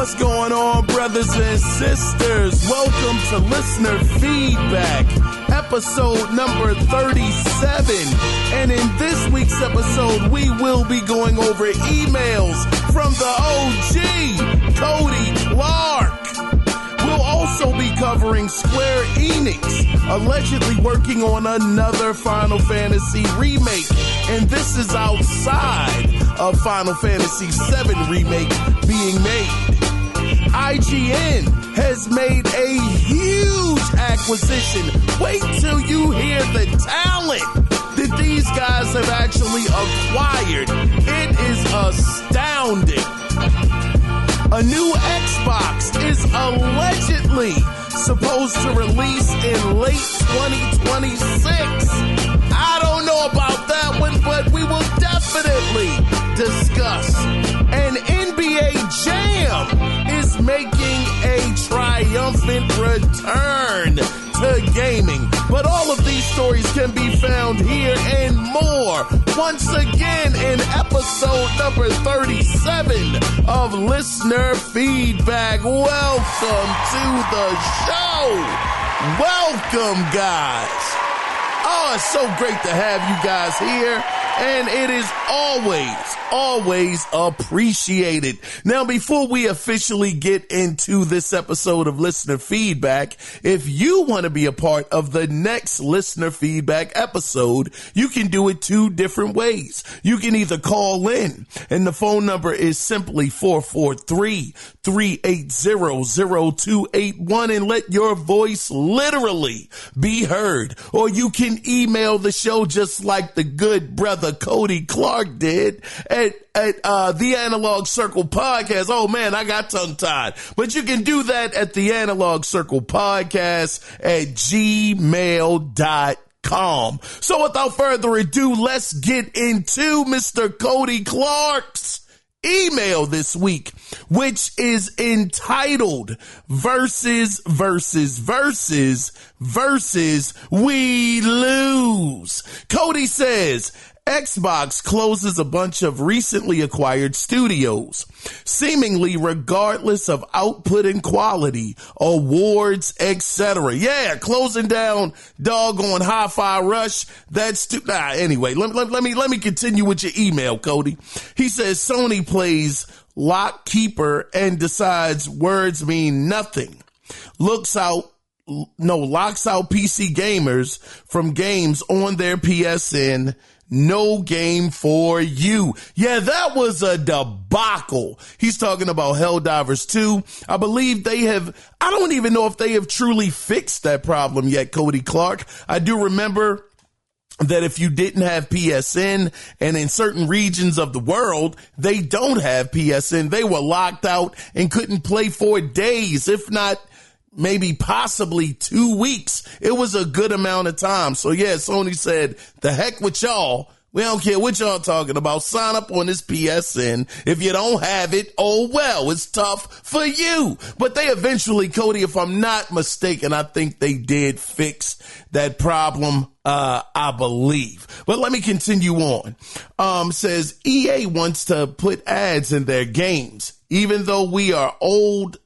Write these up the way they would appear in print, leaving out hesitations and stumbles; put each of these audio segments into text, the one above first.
What's going on, brothers and sisters? Welcome to Listener Feedback, episode number 37. And in this week's episode, we will be going over emails from the OG, Cody Clark. We'll also be covering Square Enix, allegedly working on another Final Fantasy remake. And this is outside of Final Fantasy VII remake being made. IGN has made a huge acquisition. Wait till you hear the talent that these guys have actually acquired. It is astounding. A new Xbox is allegedly supposed to release in late 2026. I don't know about that one, but we will definitely discuss. And NBA Jam is making a triumphant return to gaming. But all of these stories can be found here and more. Once again in episode number 37 of Listener Feedback. Welcome to the show. Welcome, guys. Oh, it's so great to have you guys here. And it is always appreciated. Now, before we officially get into this episode of Listener Feedback, if you want to be a part of the next Listener Feedback episode, you can do it two different ways. You can either call in, and the phone number is simply 443-380-0281, and let your voice literally be heard. Or you can email the show just like the good brother Cody Clark did at the Analog Circle Podcast. Oh man, I got tongue tied. But you can do that at the Analog Circle Podcast at gmail.com. So without further ado, let's get into Mr. Cody Clark's email this week, which is entitled Versus, We Lose. Cody says, Xbox closes a bunch of recently acquired studios, seemingly regardless of output and quality, awards, etc. Yeah, closing down doggone Hi-Fi Rush. Anyway, let me continue with your email, Cody. He says Sony plays lock keeper and decides words mean nothing. Locks out PC gamers from games on their PSN. No game for you. Yeah, that was a debacle. He's talking about Helldivers 2. I believe I don't even know if they have truly fixed that problem yet, Cody Clark. I do remember that if you didn't have PSN, and in certain regions of the world, they don't have PSN, they were locked out and couldn't play for days, if not maybe possibly 2 weeks. It was a good amount of time. So yeah, Sony said, the heck with y'all. We don't care what y'all talking about. Sign up on this PSN. If you don't have it, oh well, it's tough for you. But they eventually, Cody, if I'm not mistaken, I think they did fix that problem, I believe. But let me continue on. Says EA wants to put ads in their games. Even though we're old,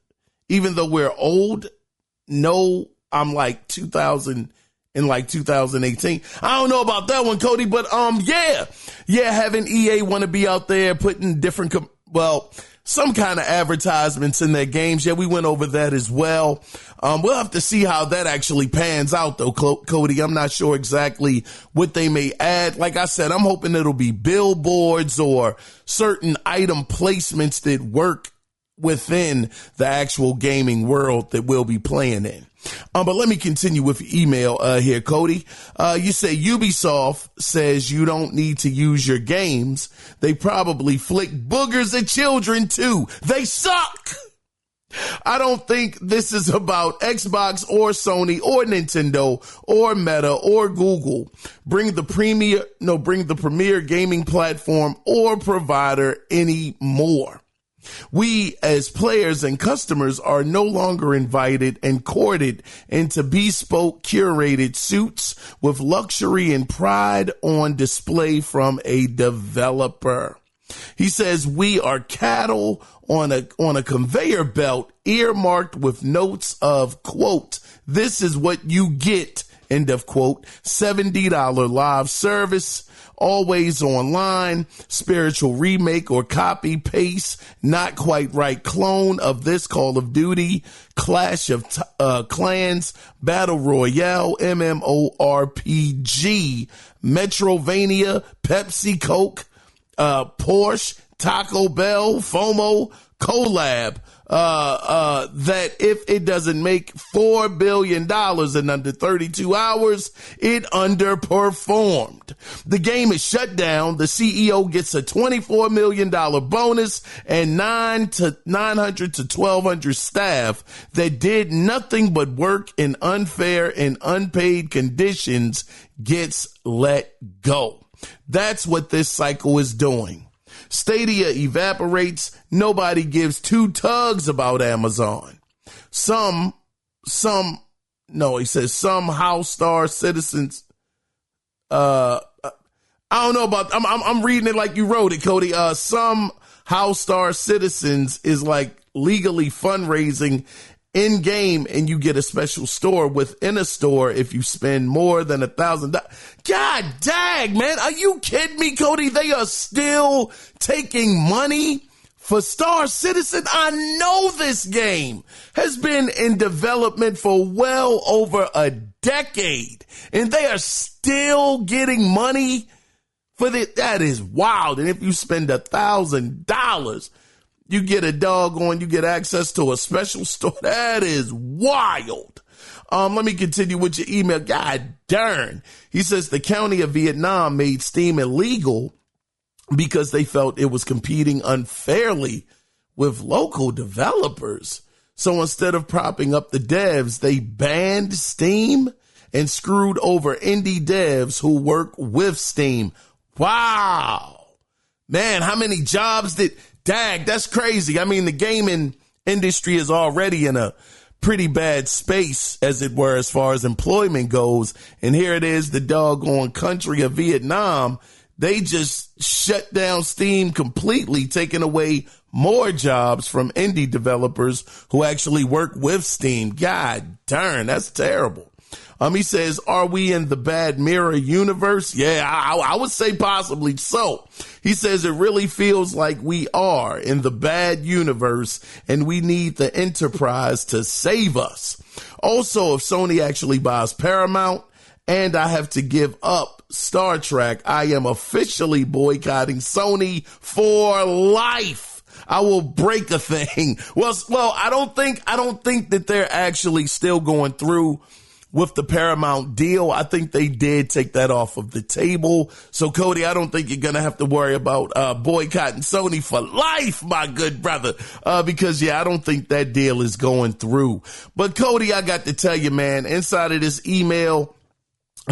no, I'm like 2018. I don't know about that one, Cody, but having EA want to be out there putting different, some kind of advertisements in their games. Yeah, we went over that as well. We'll have to see how that actually pans out though, Cody. I'm not sure exactly what they may add. Like I said, I'm hoping it'll be billboards or certain item placements that work within the actual gaming world that we'll be playing in. But let me continue with email here, Cody. You say Ubisoft says you don't need to use your games. They probably flick boogers at children too. They suck. I don't think this is about Xbox or Sony or Nintendo or Meta or Google. Bring the premier gaming platform or provider anymore. We, as players and customers, are no longer invited and courted into bespoke, curated suits with luxury and pride on display from a developer. He says, we are cattle on a conveyor belt earmarked with notes of, quote, this is what you get, end of quote, $70 live service, always online, spiritual remake or copy paste, not quite right clone of this Call of Duty, Clash of Clans, Battle Royale, MMORPG, Metrovania, Pepsi, Coke, Porsche, Taco Bell, FOMO, collab, that if it doesn't make $4 billion in under 32 hours, it underperformed. The game is shut down. The CEO gets a $24 million bonus, and 900 to 1,200 staff that did nothing but work in unfair and unpaid conditions gets let go. That's what this cycle is doing. Stadia evaporates. Nobody gives two tugs about Amazon. Some house star citizens. I don't know about, I'm reading it like you wrote it, Cody. Some house star citizens is like legally fundraising in game, and you get a special store within a store if you spend more than $1,000. God dang, man. Are you kidding me, Cody? They are still taking money for Star Citizen. I know this game has been in development for well over a decade, and they are still getting money for this. That is wild. And if you spend $1,000, you get you get access to a special store. That is wild. Let me continue with your email. God darn. He says the county of Vietnam made Steam illegal because they felt it was competing unfairly with local developers. So instead of propping up the devs, they banned Steam and screwed over indie devs who work with Steam. Wow. Man, how many jobs that's crazy. I mean, the gaming industry is already in a pretty bad space, as it were, as far as employment goes. And here it is, the doggone country of Vietnam. They just shut down Steam completely, taking away more jobs from indie developers who actually work with Steam. God darn, that's terrible. He says, are we in the bad mirror universe? Yeah, I would say possibly so. He says it really feels like we are in the bad universe and we need the enterprise to save us. Also, if Sony actually buys Paramount and I have to give up Star Trek, I am officially boycotting Sony for life. I will break a thing. Well, I don't think that they're actually still going through with the Paramount deal. I think they did take that off of the table. So, Cody, I don't think you're going to have to worry about boycotting Sony for life, my good brother, because, I don't think that deal is going through. But, Cody, I got to tell you, man, inside of this email,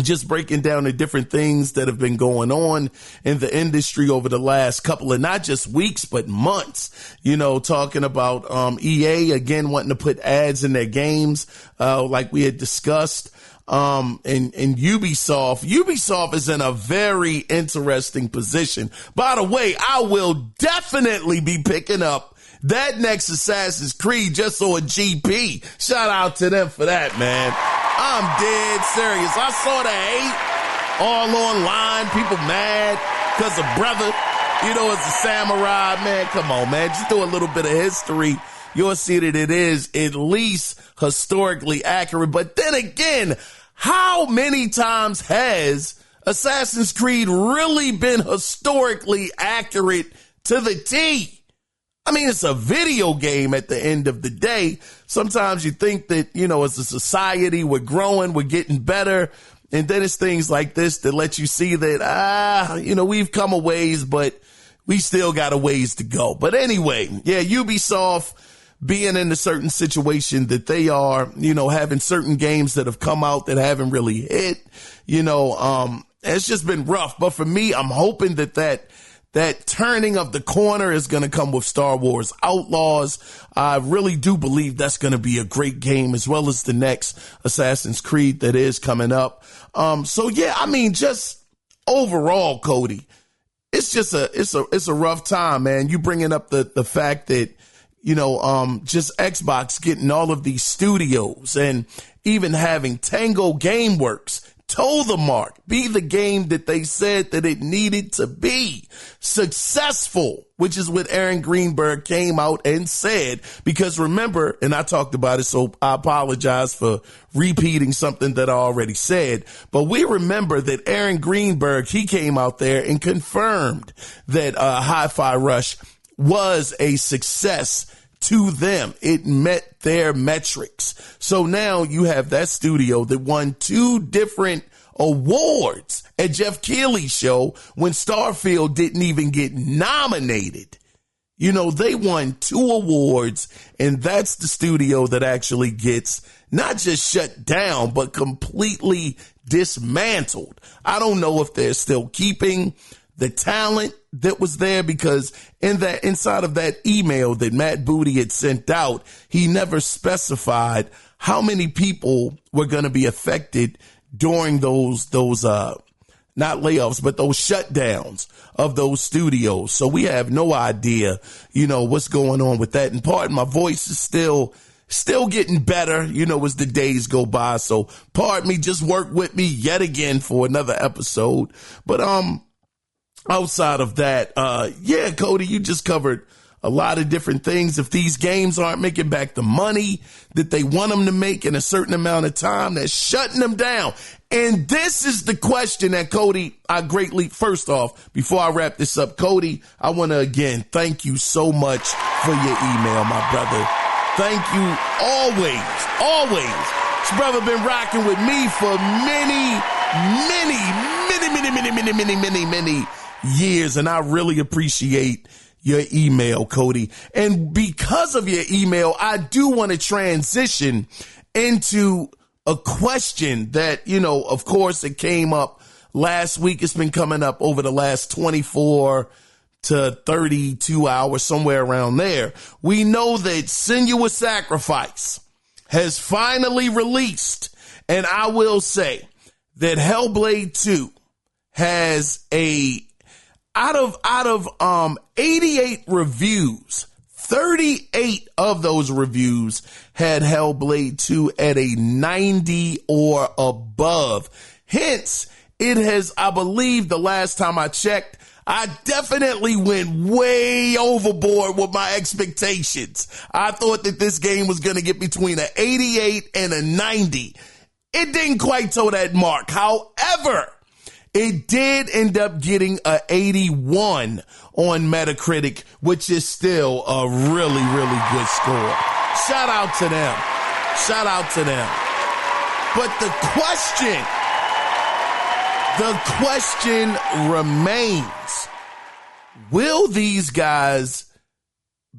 just breaking down the different things that have been going on in the industry over the last couple of not just weeks, but months, talking about EA again wanting to put ads in their games, like we had discussed. And Ubisoft is in a very interesting position. By the way, I will definitely be picking up that next Assassin's Creed just so a GP. Shout out to them for that, man. I'm dead serious. I saw the hate all online. People mad because of brother, as a samurai, man. Come on, man. Just do a little bit of history. You'll see that it is at least historically accurate. But then again, how many times has Assassin's Creed really been historically accurate to the T? I mean, it's a video game at the end of the day. Sometimes you think that, as a society, we're growing, we're getting better. And then it's things like this that let you see that, we've come a ways, but we still got a ways to go. But anyway, Ubisoft being in a certain situation that they are, having certain games that have come out that haven't really hit, it's just been rough. But for me, I'm hoping that turning of the corner is going to come with Star Wars Outlaws. I really do believe that's going to be a great game, as well as the next Assassin's Creed that is coming up. Just overall, Cody, it's just it's a rough time, man. You bringing up the fact that, just Xbox getting all of these studios and even having Tango Gameworks toe the mark, be the game that they said that it needed to be successful, which is what Aaron Greenberg came out and said. Because remember, and I talked about it, so I apologize for repeating something that I already said, but we remember that Aaron Greenberg, he came out there and confirmed that Hi-Fi Rush was a success to them. It met their metrics. So now you have that studio that won 2 different awards at Jeff Keighley's show when Starfield didn't even get nominated. They won 2 awards, and that's the studio that actually gets not just shut down, but completely dismantled. I don't know if they're still keeping the talent that was there, because inside of that email that Matt Booty had sent out, he never specified how many people were going to be affected during those not layoffs, but those shutdowns of those studios. So we have no idea, what's going on with that. And pardon my voice is still getting better, as the days go by. So pardon me, just work with me yet again for another episode. But, outside of that, Cody, you just covered a lot of different things. If these games aren't making back the money that they want them to make in a certain amount of time, they're shutting them down. And this is the question that, Cody, first off, before I wrap this up, Cody, I want to again thank you so much for your email, my brother. Thank you always. This brother been rocking with me for many years, and I really appreciate your email, Cody. And because of your email, I do want to transition into a question that, of course, it came up last week. It's been coming up over the last 24 to 32 hours, somewhere around there. We know that Senua's Sacrifice has finally released, and I will say that Hellblade 2 has out of 88 reviews, 38 of those reviews had Hellblade 2 at a 90 or above. Hence, it has, I believe the last time I checked, I definitely went way overboard with my expectations. I thought that this game was going to get between an 88 and a 90. It didn't quite toe that mark. However, it did end up getting a 81 on Metacritic, which is still a really, really good score. Shout out to them. But the question remains, will these guys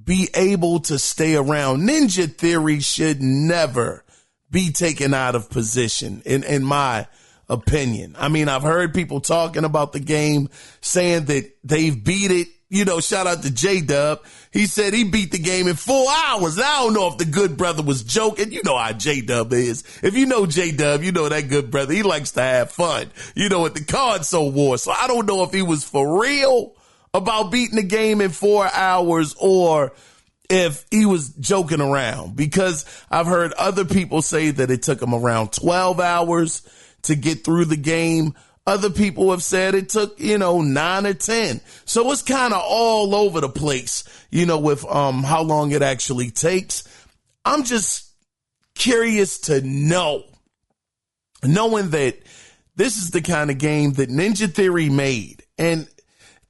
be able to stay around? Ninja Theory should never be taken out of position, in my opinion. I mean, I've heard people talking about the game, saying that they've beat it. Shout out to J-Dub. He said he beat the game in 4 hours. I don't know if the good brother was joking. You know how J-Dub is. If you know J-Dub, you know that good brother. He likes to have fun, at the console war. So I don't know if he was for real about beating the game in 4 hours or if he was joking around, because I've heard other people say that it took him around 12 hours to get through the game. Other people have said it took, 9 or 10. So it's kind of all over the place, with how long it actually takes. I'm just curious to knowing that this is the kind of game that Ninja Theory made. And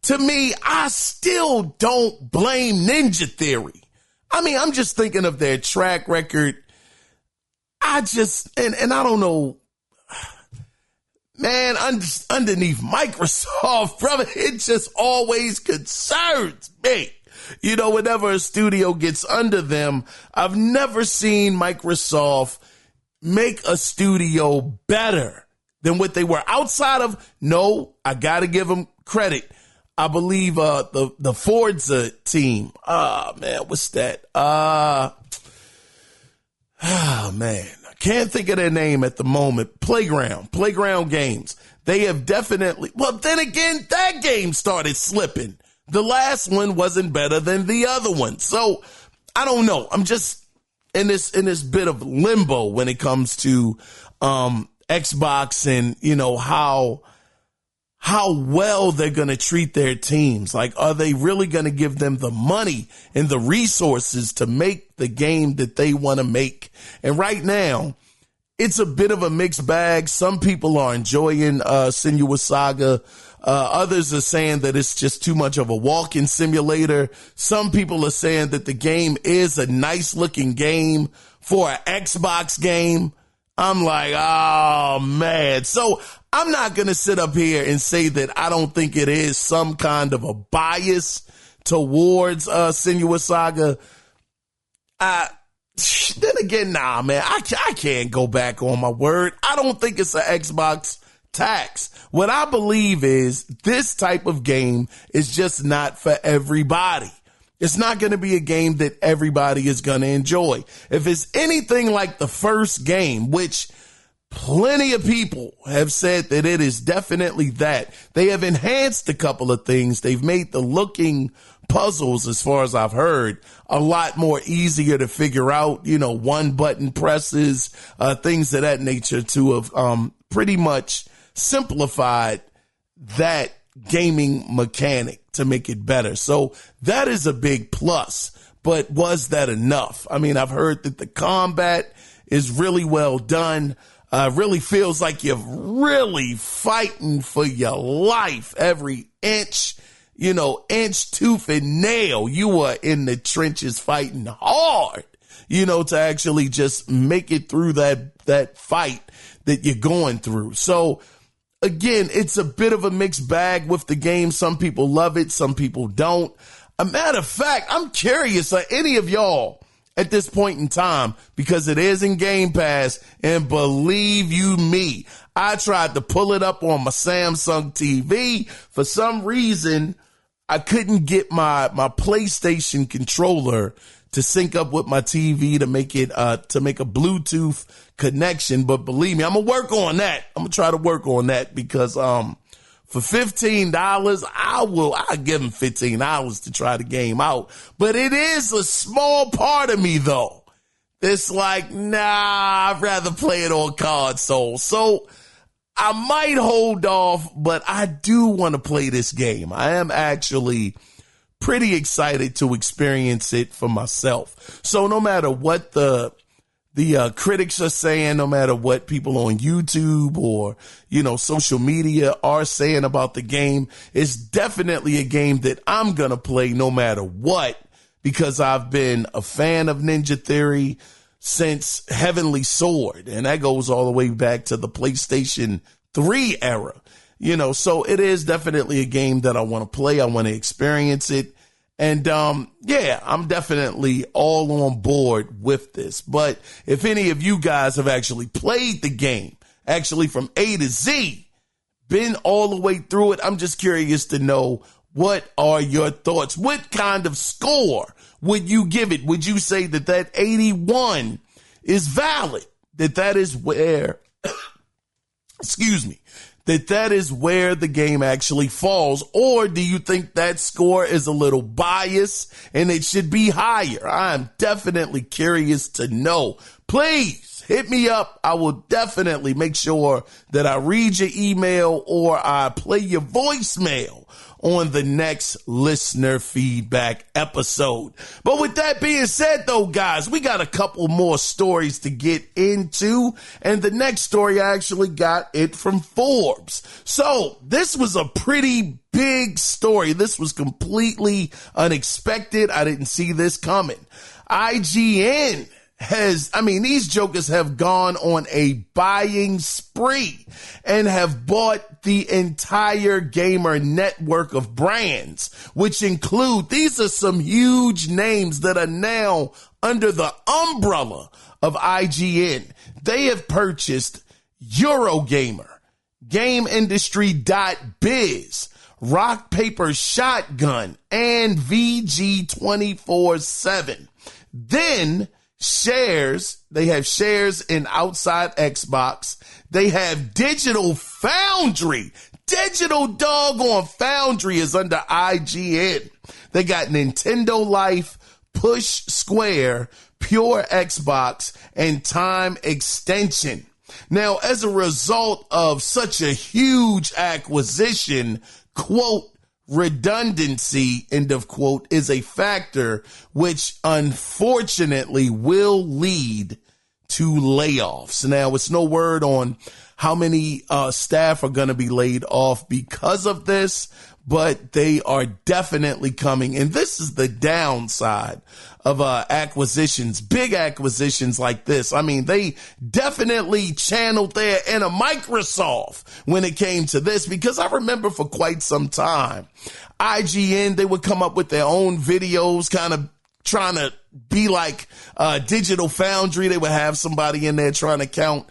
to me, I still don't blame Ninja Theory. I mean, I'm just thinking of their track record. I don't know. Man, underneath Microsoft, brother, it just always concerns me. Whenever a studio gets under them, I've never seen Microsoft make a studio better than what they were outside of. No, I got to give them credit. I believe the Forza team. What's that? Man. Can't think of their name at the moment. Playground Games. They have definitely, well, then again, that game started slipping. The last one wasn't better than the other one. So I don't know. I'm just in this bit of limbo when it comes to Xbox and, you know, how well they're going to treat their teams. Like, are they really going to give them the money and the resources to make the game that they want to make? And right now, it's a bit of a mixed bag. Some people are enjoying Senua's Saga. Others are saying that it's just too much of a walking simulator. Some people are saying that the game is a nice looking game for an Xbox game. I'm like, oh man. So I'm not going to sit up here and say that I don't think it is some kind of a bias towards Senua's Saga. Then again, nah, man, I can't go back on my word. I don't think it's an Xbox tax. What I believe is this type of game is just not for everybody. It's not going to be a game that everybody is going to enjoy. If it's anything like the first game, which plenty of people have said that it is definitely that, they have enhanced a couple of things. They've made the looking puzzles, as far as I've heard, a lot more easier to figure out, you know, one button presses, things of that nature, to have pretty much simplified that gaming mechanic to make it better. So that is a big plus. But was that enough? I mean, I've heard that the combat is really well done. Really feels like you're really fighting for your life every inch. You know, inch, tooth, and nail. You are in the trenches fighting hard, you know, to actually just make it through that fight that you're going through. So again, it's a bit of a mixed bag with the game. Some people love it. Some people don't. A matter of fact, I'm curious, are any of y'all at this point in time, because it is in Game Pass, and believe you me, I tried to pull it up on my Samsung TV. For some reason, I couldn't get my PlayStation controller to sync up with my TV to make it, to make a Bluetooth connection. But believe me, I'm going to work on that. I'm going to try to work on that because, for $15, I'll give them $15 to try the game out. But it is a small part of me though. It's like, nah, I'd rather play it on console. So I might hold off, but I do want to play this game. I am actually pretty excited to experience it for myself. So no matter what the critics are saying, no matter what people on YouTube or, you know, social media are saying about the game, it's definitely a game that I'm going to play no matter what, because I've been a fan of Ninja Theory since Heavenly Sword. And that goes all the way back to the PlayStation 3 era, you know, so it is definitely a game that I want to play. I want to experience it. And, yeah, I'm definitely all on board with this. But if any of you guys have actually played the game, actually from A to Z, been all the way through it, I'm just curious to know, what are your thoughts? What kind of score would you give it? Would you say that 81 is valid? That is where, excuse me, that is where the game actually falls? Or do you think that score is a little biased and it should be higher? I'm definitely curious to know. Please hit me up. I will definitely make sure that I read your email or I play your voicemail on the next listener feedback episode. But with that being said, though, guys, we got a couple more stories to get into. And the next story, I actually got it from Forbes. So this was a pretty big story. This was completely unexpected. I didn't see this coming. IGN these jokers have gone on a buying spree and have bought the entire gamer network of brands, which include, these are some huge names that are now under the umbrella of IGN. They have purchased Eurogamer, GameIndustry.biz, Rock Paper Shotgun, and VG247. Then shares. They have shares in Outside Xbox. They have Digital Foundry. Digital doggone Foundry is under IGN. They got Nintendo Life, Push Square, Pure Xbox, and Time Extension. Now, as a result of such a huge acquisition, quote, redundancy, end of quote, is a factor which unfortunately will lead to layoffs. Now, it's no word on how many staff are going to be laid off because of this, but they are definitely coming. And this is the downside of acquisitions, big acquisitions like this. I mean, they definitely channeled their inner Microsoft when it came to this, because I remember for quite some time, IGN, they would come up with their own videos, kind of trying to be like Digital Foundry. They would have somebody in there trying to count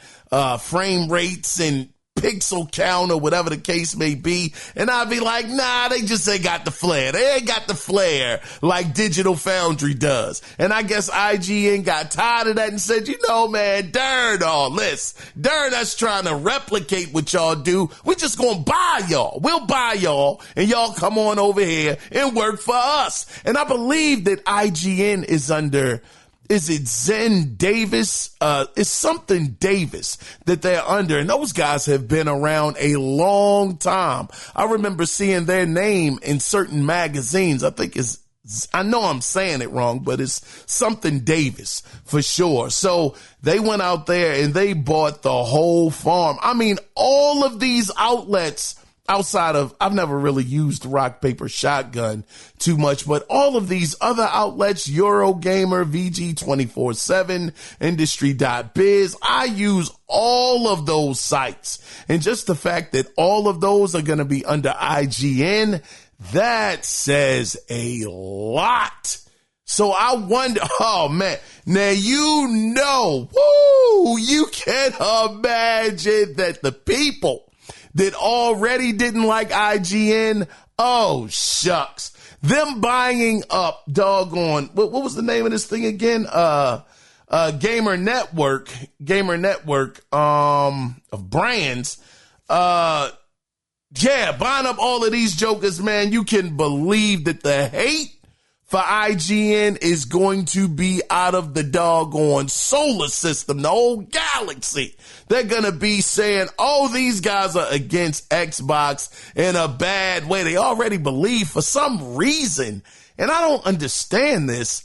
frame rates and pixel count or whatever the case may be. And I'd be like, nah, they just ain't got the flair. They ain't got the flair like Digital Foundry does. And I guess IGN got tired of that and said, you know, man, darn all this. Darn us trying to replicate what y'all do. We're just going to buy y'all. We'll buy y'all and y'all come on over here and work for us. And I believe that IGN is under, is it Zen Davis? It's something Davis that they're under. And those guys have been around a long time. I remember seeing their name in certain magazines. I think it's, I know I'm saying it wrong, but it's something Davis for sure. So they went out there and they bought the whole farm. I mean, all of these outlets outside of, I've never really used Rock, Paper, Shotgun too much, but all of these other outlets, Eurogamer, VG247, Industry.biz, I use all of those sites. And just the fact that all of those are going to be under IGN, that says a lot. So I wonder, oh man, now you know, woo, you can imagine that the people that already didn't like IGN, oh shucks, them buying up doggone, what was the name of this thing again? Gamer Network of brands. Yeah, buying up all of these jokers, man, you can believe that the hate for IGN is going to be out of the doggone solar system, the whole galaxy. They're going to be saying, oh, these guys are against Xbox in a bad way. They already believe for some reason, and I don't understand this,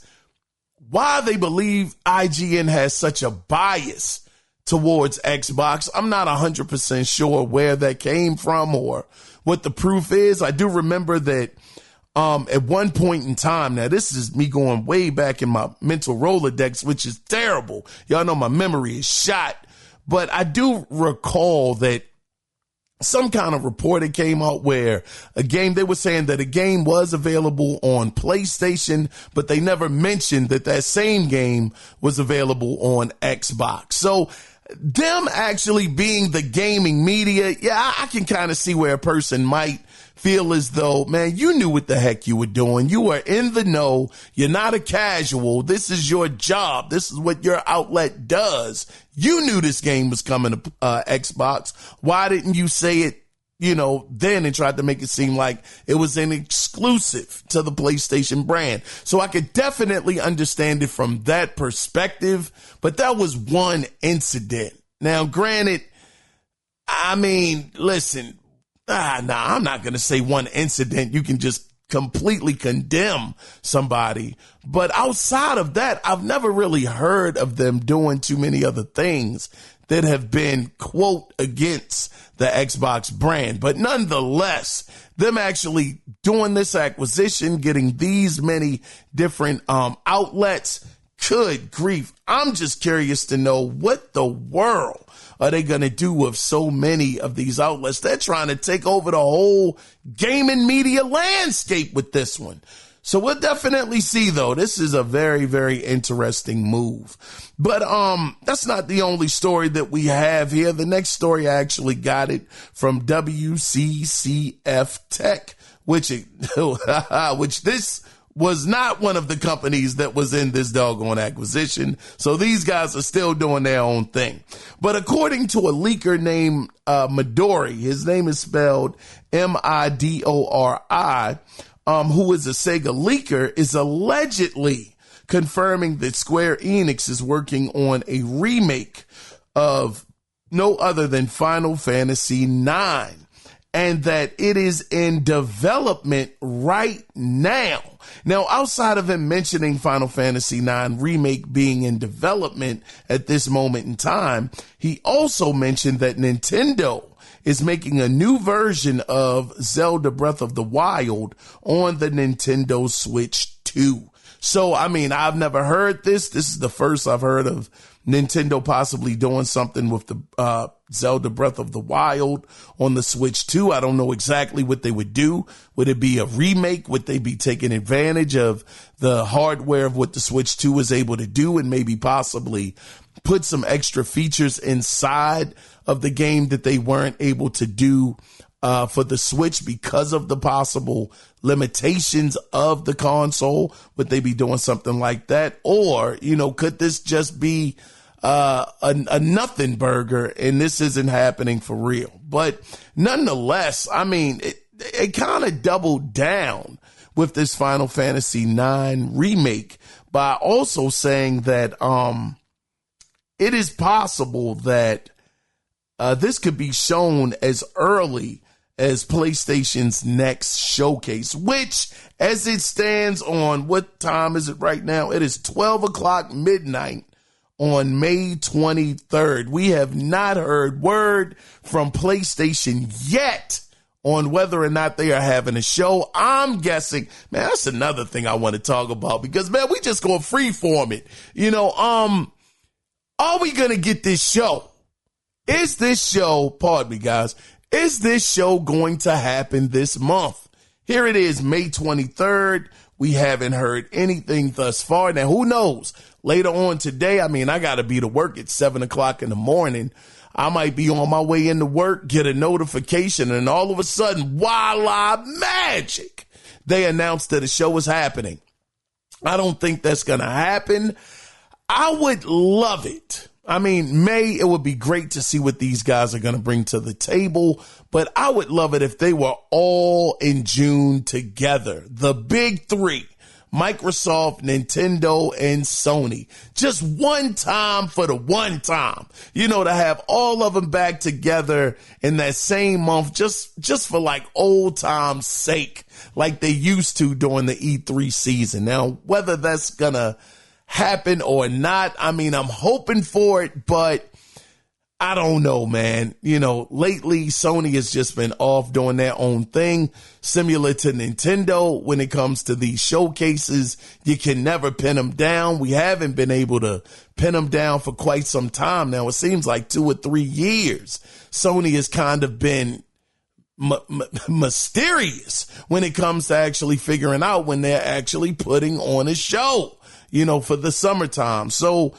why they believe IGN has such a bias towards Xbox. I'm not 100% sure where that came from or what the proof is. I do remember that at one point in time, now this is me going way back in my mental Rolodex, which is terrible. Y'all know my memory is shot, but I do recall that some kind of report that came out where a game, they were saying that a game was available on PlayStation, but they never mentioned that that same game was available on Xbox. So them actually being the gaming media, yeah, I can kind of see where a person might feel as though, man, you knew what the heck you were doing. You were in the know. You're not a casual. This is your job. This is what your outlet does. You knew this game was coming to Xbox. Why didn't you say it, then and tried to make it seem like it was an exclusive to the PlayStation brand? So I could definitely understand it from that perspective, but that was one incident. Now, granted, I mean, listen, I'm not going to say one incident. You can just completely condemn somebody. But outside of that, I've never really heard of them doing too many other things that have been, quote, against the Xbox brand. But nonetheless, them actually doing this acquisition, getting these many different outlets, good grief. I'm just curious to know what the world are they going to do with so many of these outlets? They're trying to take over the whole gaming media landscape with this one. So we'll definitely see, though. This is a very, very interesting move. But that's not the only story that we have here. The next story, I actually got it from WCCF Tech, which this was not one of the companies that was in this doggone acquisition. So these guys are still doing their own thing. But according to a leaker named Midori, his name is spelled Midori, who is a Sega leaker, is allegedly confirming that Square Enix is working on a remake of no other than Final Fantasy IX, and that it is in development right now. Now, outside of him mentioning Final Fantasy IX remake being in development at this moment in time, he also mentioned that Nintendo is making a new version of Zelda Breath of the Wild on the Nintendo Switch 2. So, I mean, I've never heard this. This is the first I've heard of Nintendo possibly doing something with the Zelda Breath of the Wild on the Switch 2. I don't know exactly what they would do. Would it be a remake? Would they be taking advantage of the hardware of what the Switch 2 is able to do and maybe possibly put some extra features inside of the game that they weren't able to do for the Switch because of the possible limitations of the console? Would they be doing something like that? Or, you know, could this just be a nothing burger and this isn't happening for real? But nonetheless, I mean, it kind of doubled down with this Final Fantasy IX remake by also saying that it is possible that this could be shown as early as PlayStation's next showcase, which, as it stands on, what time is it right now? It is 12 o'clock midnight on May 23rd. We have not heard word from PlayStation yet on whether or not they are having a show. I'm guessing, man, that's another thing I want to talk about because, man, we just going freeform it. You know, are we going to get this show? Is this show, pardon me, guys, is this show going to happen this month? Here it is, May 23rd. We haven't heard anything thus far. Now, who knows? Later on today, I mean, I got to be to work at 7 o'clock in the morning. I might be on my way into work, get a notification, and all of a sudden, voila, magic, they announced that a show is happening. I don't think that's going to happen. I would love it. I mean, it would be great to see what these guys are going to bring to the table, but I would love it if they were all in June together. The big three, Microsoft, Nintendo, and Sony. Just one time for the one time, you know, to have all of them back together in that same month, just for like old time's sake, like they used to during the E3 season. Now, whether that's going to happen or not, I mean, I'm hoping for it, but I don't know, man. You know, lately Sony has just been off doing their own thing, similar to Nintendo. When it comes to these showcases, you can never pin them down. We haven't been able to pin them down for quite some time now. It seems like 2 or 3 years. Sony has kind of been mysterious when it comes to actually figuring out when they're actually putting on a show, you know, for the summertime. So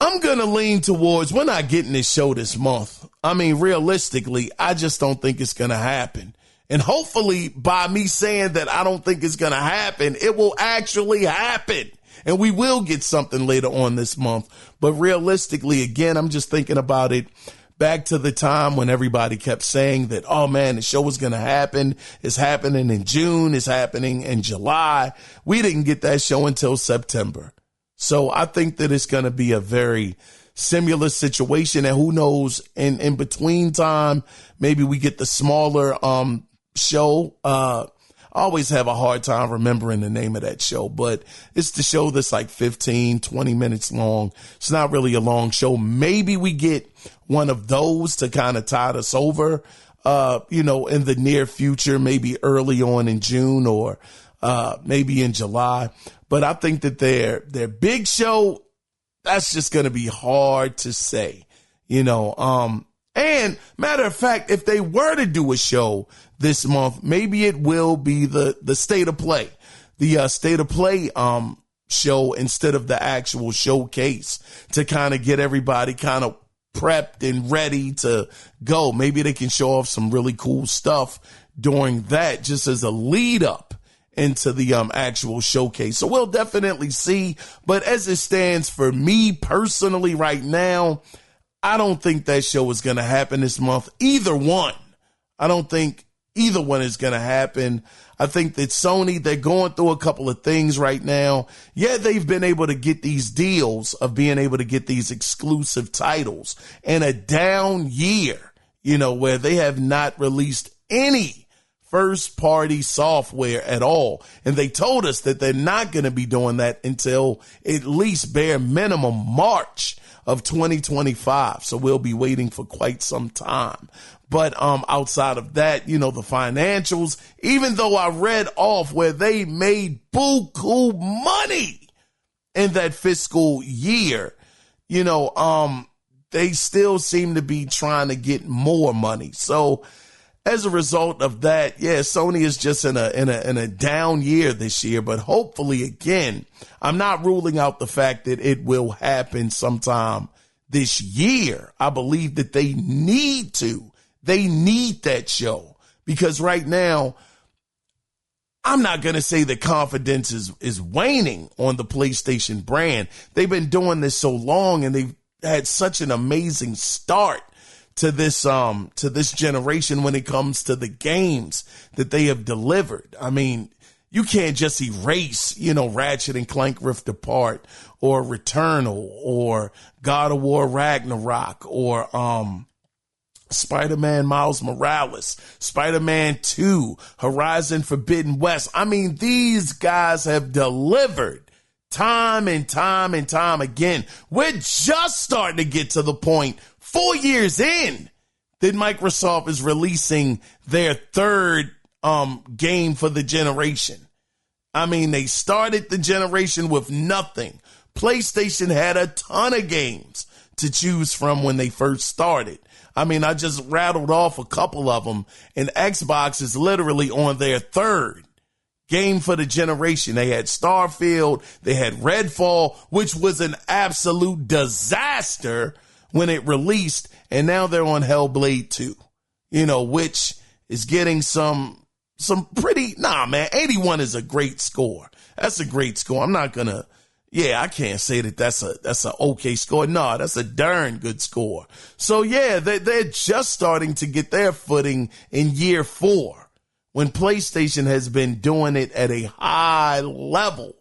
I'm going to lean towards, we're not getting this show this month. I mean, realistically, I just don't think it's going to happen. And hopefully by me saying that I don't think it's going to happen, it will actually happen. And we will get something later on this month. But realistically, again, I'm just thinking about it back to the time when everybody kept saying that, oh man, the show was going to happen. It's happening in June. It's happening in July. We didn't get that show until September. So I think that it's going to be a very similar situation. And who knows, in between time, maybe we get the smaller show. I always have a hard time remembering the name of that show, but it's the show that's like 15, 20 minutes long. It's not really a long show. Maybe we get one of those to kind of tide us over, you know, in the near future, maybe early on in June or maybe in July. But I think that their big show, that's just going to be hard to say, you know. And matter of fact, if they were to do a show this month, maybe it will be the State of Play, the State of Play show instead of the actual showcase, to kind of get everybody kind of prepped and ready to go. Maybe they can show off some really cool stuff during that, just as a lead up into the actual showcase. So we'll definitely see. But as it stands for me personally right now, I don't think that show is going to happen this month. Either one. I don't think either one is going to happen. I think that Sony, they're going through a couple of things right now. Yeah, they've been able to get these deals of being able to get these exclusive titles in a down year, where they have not released any first party software at all. And they told us that they're not going to be doing that until at least bare minimum March of 2025. So we'll be waiting for quite some time. But outside of that, the financials, even though I read off where they made buku money in that fiscal year, they still seem to be trying to get more money. So as a result of that, yeah, Sony is just in a down year this year. But hopefully, again, I'm not ruling out the fact that it will happen sometime this year. I believe that they need to. They need that show because right now, I'm not going to say that confidence is waning on the PlayStation brand. They've been doing this so long and they've had such an amazing start to this generation when it comes to the games that they have delivered. I mean, you can't just erase, Ratchet and Clank Rift Apart or Returnal or God of War Ragnarok or Spider-Man Miles Morales, Spider-Man 2, Horizon Forbidden West. I mean, these guys have delivered time and time and time again. We're just starting to get to the point 4 years in that Microsoft is releasing their third game for the generation. I mean, they started the generation with nothing. PlayStation had a ton of games to choose from when they first started. I mean, I just rattled off a couple of them, and Xbox is literally on their third game for the generation. They had Starfield, they had Redfall, which was an absolute disaster when it released, and now they're on Hellblade 2, which is getting some pretty, man, 81 is a great score. That's a great score. I'm not gonna, I can't say that that's a okay score. No, that's a darn good score. So yeah, they're just starting to get their footing in year 4 when PlayStation has been doing it at a high level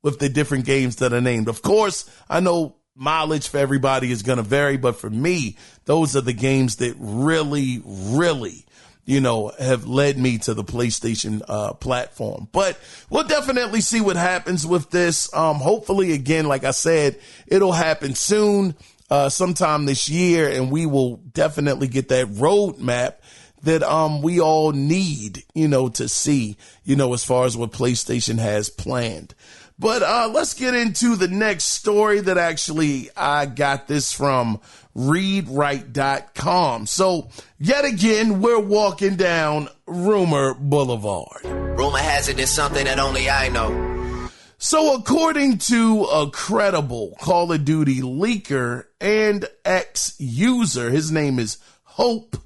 with the different games that are named. Of course, I know mileage for everybody is going to vary, but for me, those are the games that really, really, have led me to the PlayStation platform. But we'll definitely see what happens with this. Hopefully, again, like I said, it'll happen soon, sometime this year, and we will definitely get that roadmap that we all need, to see, as far as what PlayStation has planned. But let's get into the next story that actually I got this from readwrite.com. So yet again, we're walking down Rumor Boulevard. Rumor has it there's something that only I know. So according to a credible Call of Duty leaker and ex-user, his name is Hope,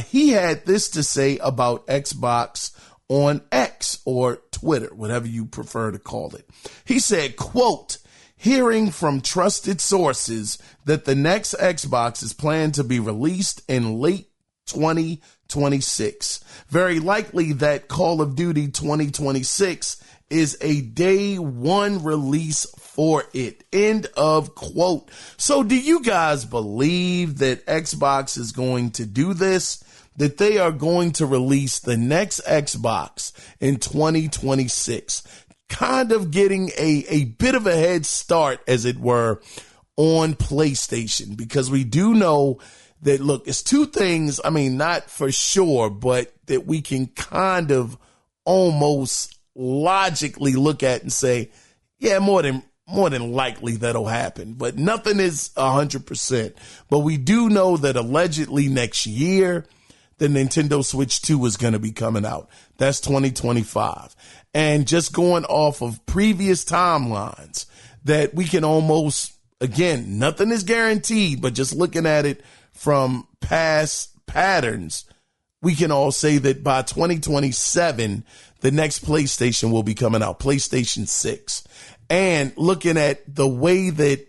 he had this to say about Xbox on X or Twitter, whatever you prefer to call it. He said, quote, hearing from trusted sources that the next Xbox is planned to be released in late 2026. Very likely that Call of Duty 2026 is a day one release for it. End of quote. So do you guys believe that Xbox is going to do this? That they are going to release the next Xbox in 2026, kind of getting a bit of a head start, as it were, on PlayStation, because we do know that, look, it's two things, I mean, not for sure, but that we can kind of almost logically look at and say, yeah, more than likely that'll happen, but nothing is 100%. But we do know that allegedly next year, the Nintendo Switch 2 is going to be coming out. That's 2025. And just going off of previous timelines that we can almost, again, nothing is guaranteed, but just looking at it from past patterns, we can all say that by 2027, the next PlayStation will be coming out, PlayStation 6. And looking at the way that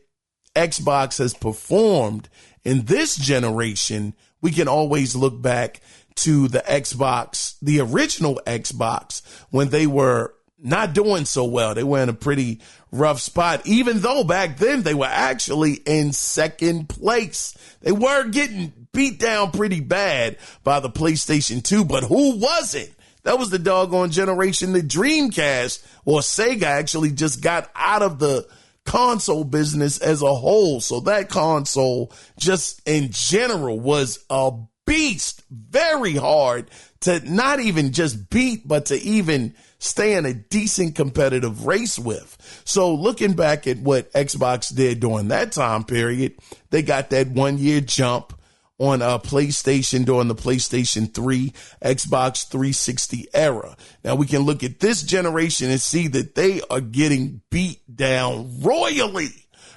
Xbox has performed in this generation, we can always look back to the Xbox, the original Xbox, when they were not doing so well. They were in a pretty rough spot, even though back then they were actually in second place. They were getting beat down pretty bad by the PlayStation 2, but who wasn't? That was the doggone generation the Dreamcast or Sega actually just got out of the console business as a whole. So that console just in general was a beast, very hard to not even just beat, but to even stay in a decent competitive race with. So looking back at what Xbox did during that time period, they got that 1 year jump on PlayStation during the PlayStation 3, Xbox 360 era. Now we can look at this generation and see that they are getting beat down royally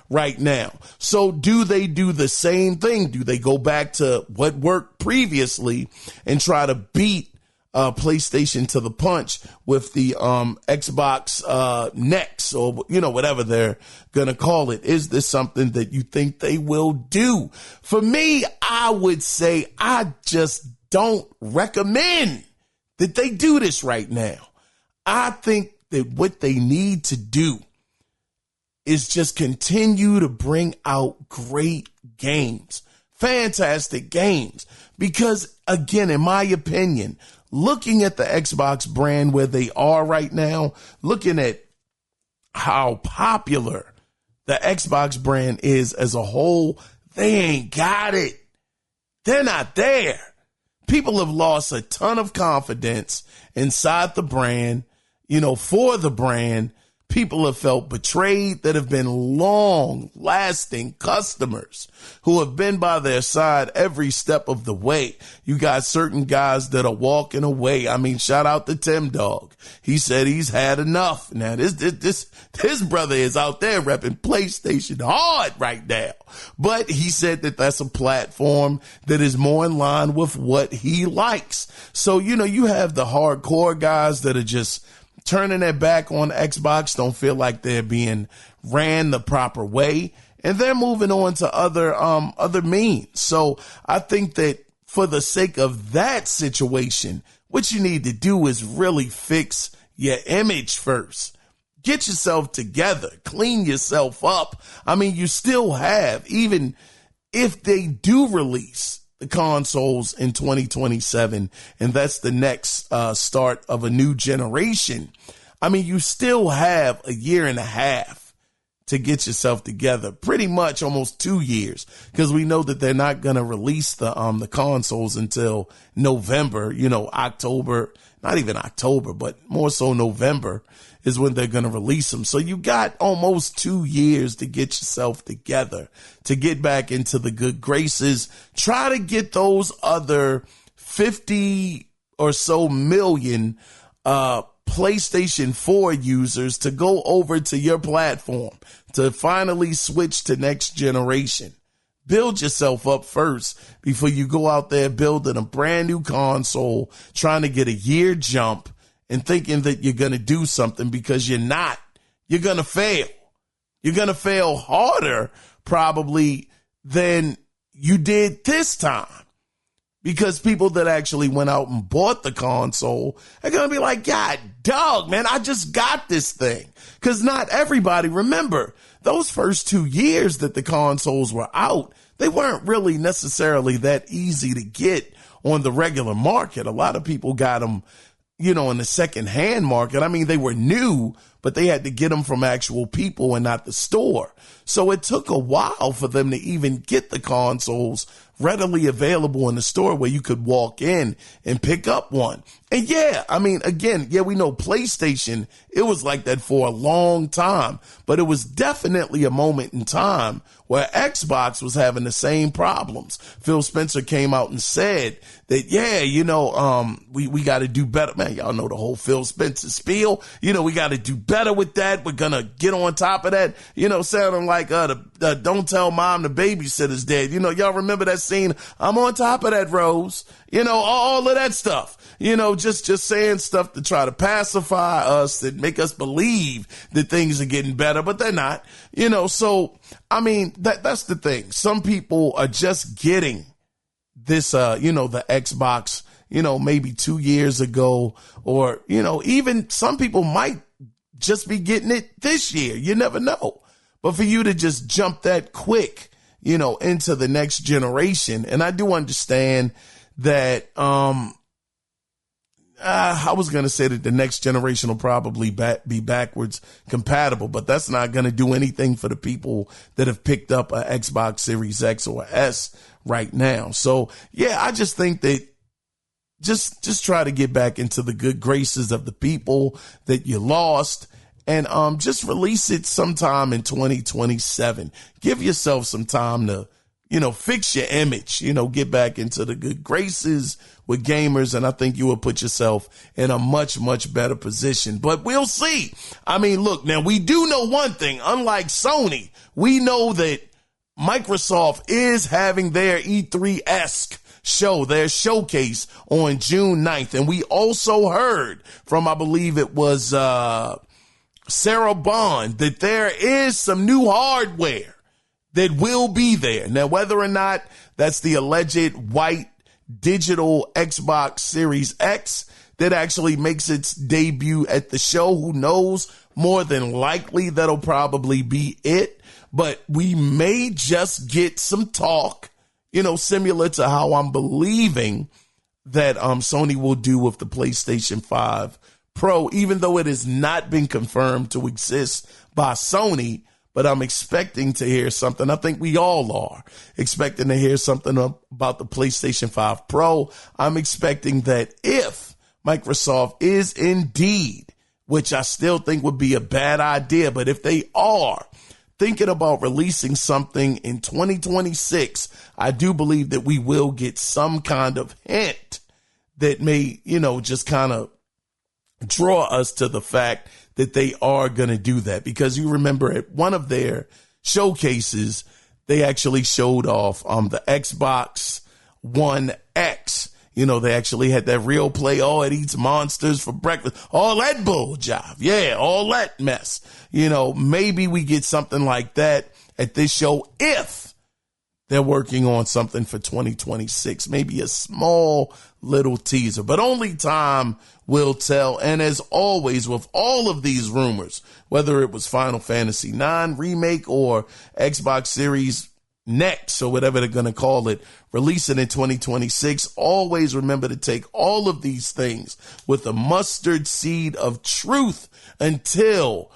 right now. So do they do the same thing? Do they go back to what worked previously and try to beat PlayStation to the punch with the Xbox Next, or whatever they're gonna call it? Is this something that you think they will do? For me, I would say I just don't recommend that they do this right now. I think that what they need to do is just continue to bring out great games, fantastic games, because again, in my opinion, looking at the Xbox brand where they are right now, looking at how popular the Xbox brand is as a whole, they ain't got it. They're not there. People have lost a ton of confidence inside the brand, for the brand. People have felt betrayed that have been long-lasting customers who have been by their side every step of the way. You got certain guys that are walking away. I mean, shout out to Tim Dog. He said he's had enough. Now, this brother is out there repping PlayStation hard right now. But he said that that's a platform that is more in line with what he likes. So, you have the hardcore guys that are just turning their back on Xbox, don't feel like they're being ran the proper way, and they're moving on to other means. So I think that for the sake of that situation, what you need to do is really fix your image first. Get yourself together, clean yourself up. I mean, you still have, even if they do release the consoles in 2027, and that's the next start of a new generation, I mean, you still have a year and a half to get yourself together, pretty much almost 2 years, because we know that they're not going to release the consoles until November, October, not even October, but more so November is when they're going to release them. So you got almost 2 years to get yourself together, to get back into the good graces. Try to get those other 50 or so million PlayStation 4 users to go over to your platform, to finally switch to next generation. Build yourself up first before you go out there building a brand new console, trying to get a year jump and thinking that you're going to do something, because you're not. You're going to fail. You're going to fail harder probably than you did this time, because people that actually went out and bought the console are going to be like, God, dog, man, I just got this thing. Because not everybody, remember, those first 2 years that the consoles were out, they weren't really necessarily that easy to get on the regular market. A lot of people got them, in the secondhand market. I mean, they were new, but they had to get them from actual people and not the store. So it took a while for them to even get the consoles readily available in the store where you could walk in and pick up one. And yeah, I mean, again, yeah, we know PlayStation, it was like that for a long time, but it was definitely a moment in time where Xbox was having the same problems. Phil Spencer came out and said that, yeah, we got to do better. Man, y'all know the whole Phil Spencer spiel. We got to do better with that. We're going to get on top of that, sounding like Don't Tell Mom the Babysitter's Dead. Y'all remember that seen. I'm on top of that, Rose. All of that stuff. Just saying stuff to try to pacify us, that make us believe that things are getting better, but they're not. So, I mean, that's the thing. Some people are just getting this, the Xbox, maybe 2 years ago, or, even some people might just be getting it this year. You never know. But for you to just jump that quick, into the next generation. And I do understand that, I was going to say that the next generation will probably be backwards compatible, but that's not going to do anything for the people that have picked up a Xbox Series X or S right now. So, yeah, I just think that just try to get back into the good graces of the people that you lost, and just release it sometime in 2027. Give yourself some time to, fix your image, get back into the good graces with gamers. And I think you will put yourself in a much, much better position. But we'll see. I mean, look, now we do know one thing. Unlike Sony, we know that Microsoft is having their E3-esque show, their showcase on June 9th. And we also heard from, I believe it was Sarah Bond, that there is some new hardware that will be there. Now, whether or not that's the alleged white digital Xbox Series X that actually makes its debut at the show, who knows? More than likely, that'll probably be it. But we may just get some talk, similar to how I'm believing that Sony will do with the PlayStation 5 Pro, even though it has not been confirmed to exist by Sony. But I'm expecting to hear something. I think we all are expecting to hear something about the PlayStation 5 Pro. I'm expecting that if Microsoft is indeed, which I still think would be a bad idea, but if they are thinking about releasing something in 2026, I do believe that we will get some kind of hint that may, just kind of draw us to the fact that they are going to do that. Because you remember at one of their showcases, they actually showed off the Xbox One X. They actually had that real play, it eats monsters for breakfast. All that bull jive. Yeah, all that mess. Maybe we get something like that at this show if they're working on something for 2026. Maybe a small little teaser, but only time will tell. And as always, with all of these rumors, whether it was Final Fantasy IX Remake or Xbox Series Next or whatever they're going to call it, releasing in 2026, always remember to take all of these things with a mustard seed of truth until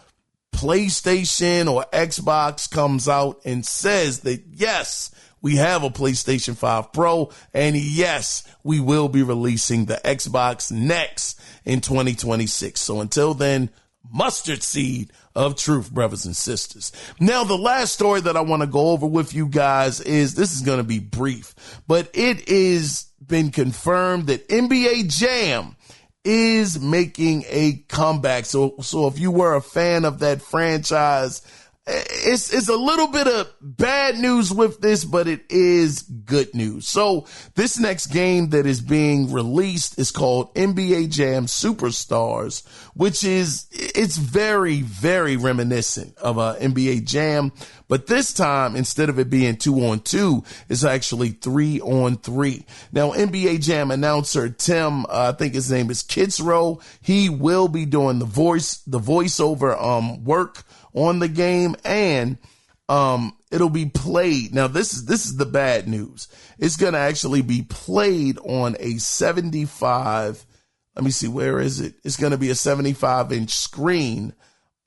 PlayStation or Xbox comes out and says that, yes, we have a PlayStation 5 Pro, and yes, we will be releasing the Xbox Next in 2026. So until then, mustard seed of truth, brothers and sisters. Now, the last story that I want to go over with you guys is, this is going to be brief, but it is been confirmed that NBA Jam is making a comeback. So if you were a fan of that franchise, it's a little bit of bad news with this, but it is good news. So this next game that is being released is called NBA Jam Superstars, which it's very, very reminiscent of NBA Jam. But this time, instead of it being 2-on-2, it's actually 3-on-3. Now, NBA Jam announcer Tim, I think his name is Kitzrow, he will be doing the voiceover work on the game, and it'll be played. Now, this is the bad news. It's going to actually be played on a 75. Let me see, where is it? It's going to be a 75-inch screen,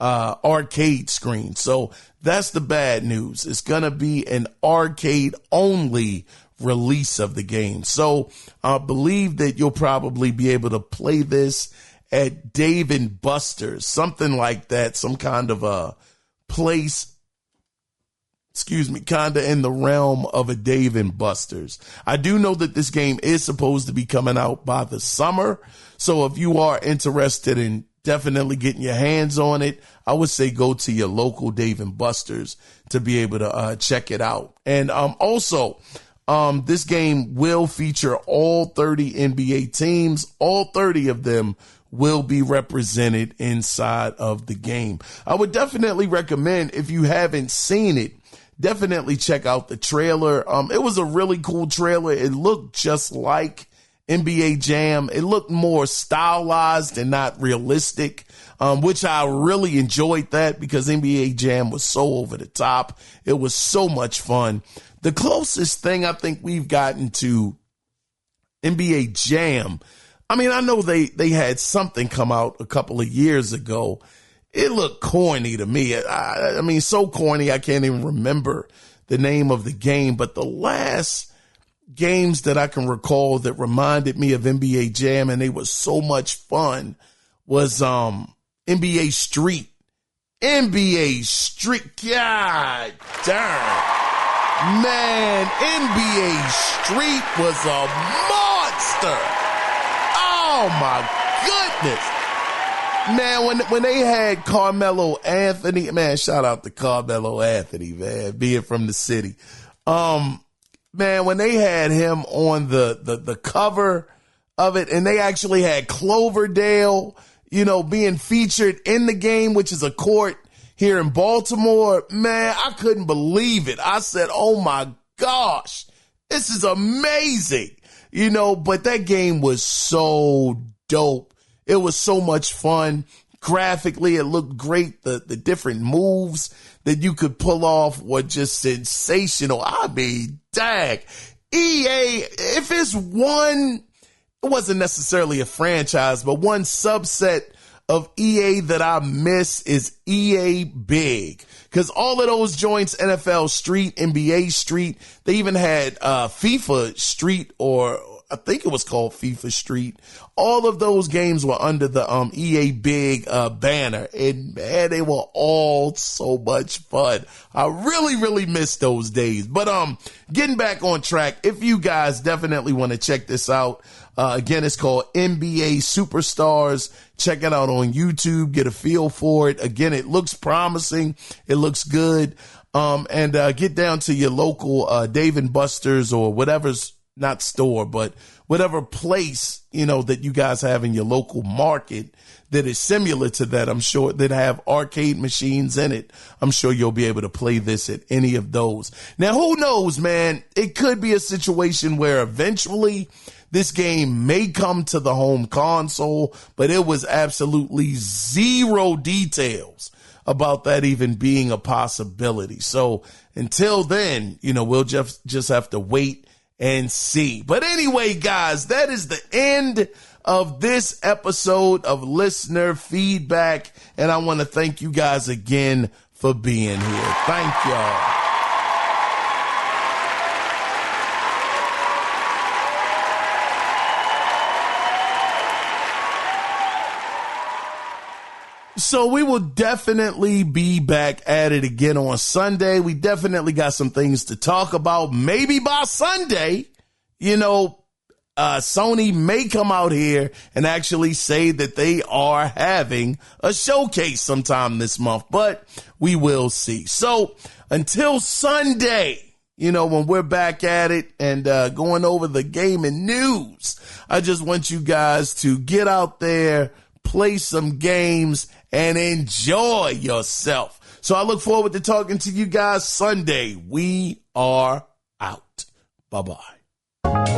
arcade screen. So that's the bad news. It's going to be an arcade only release of the game. So I believe that you'll probably be able to play this at Dave and Buster's, something like that, some kind of a place, kind of in the realm of a Dave and Buster's. I do know that this game is supposed to be coming out by the summer. So if you are interested in definitely getting your hands on it, I would say go to your local Dave and Buster's to be able to check it out. And also, This game will feature all 30 NBA teams. All 30 of them will be represented inside of the game. I would definitely recommend, if you haven't seen it, definitely check out the trailer. It was a really cool trailer. It looked just like NBA Jam. It looked more stylized and not realistic, which I really enjoyed that because NBA Jam was so over the top. It was so much fun. The closest thing I think we've gotten to NBA Jam, I mean, I know they had something come out a couple of years ago. It looked corny to me. I mean, so corny I can't even remember the name of the game. But the last games that I can recall that reminded me of NBA Jam, and they were so much fun, was NBA Street. NBA Street. God darn. Man, NBA Street was a monster. Oh, my goodness. Man, when they had Carmelo Anthony, man, shout out to Carmelo Anthony, man, being from the city. Man, when they had him on the cover of it, and they actually had Cloverdale, being featured in the game, which is a court here in Baltimore, man, I couldn't believe it. I said, oh my gosh, this is amazing. But that game was so dope. It was so much fun. Graphically, it looked great. The different moves that you could pull off were just sensational. I mean, dang. EA, if it's one, it wasn't necessarily a franchise, but one subset of EA that I miss is EA Big. Because all of those joints, NFL Street, NBA Street, they even had FIFA Street, or I think it was called FIFA Street. All of those games were under the EA Big banner. And man, they were all so much fun. I really, really miss those days. But getting back on track, if you guys definitely want to check this out, again, it's called NBA Superstars. Check it out on YouTube. Get a feel for it. Again, it looks promising. It looks good. And get down to your local Dave & Buster's or whatever's not store, but whatever place, that you guys have in your local market that is similar to that. I'm sure that have arcade machines in it. I'm sure you'll be able to play this at any of those. Now, who knows, man? It could be a situation where eventually this game may come to the home console, but it was absolutely zero details about that even being a possibility. So until then, we'll just have to wait and see. But anyway, guys, that is the end of this episode of Listener Feedback. And I want to thank you guys again for being here. Thank y'all. So we will definitely be back at it again on Sunday. We definitely got some things to talk about. Maybe by Sunday, Sony may come out here and actually say that they are having a showcase sometime this month, but we will see. So until Sunday, when we're back at it and going over the gaming news, I just want you guys to get out there, play some games, and enjoy yourself. So I look forward to talking to you guys Sunday. We are out. Bye-bye.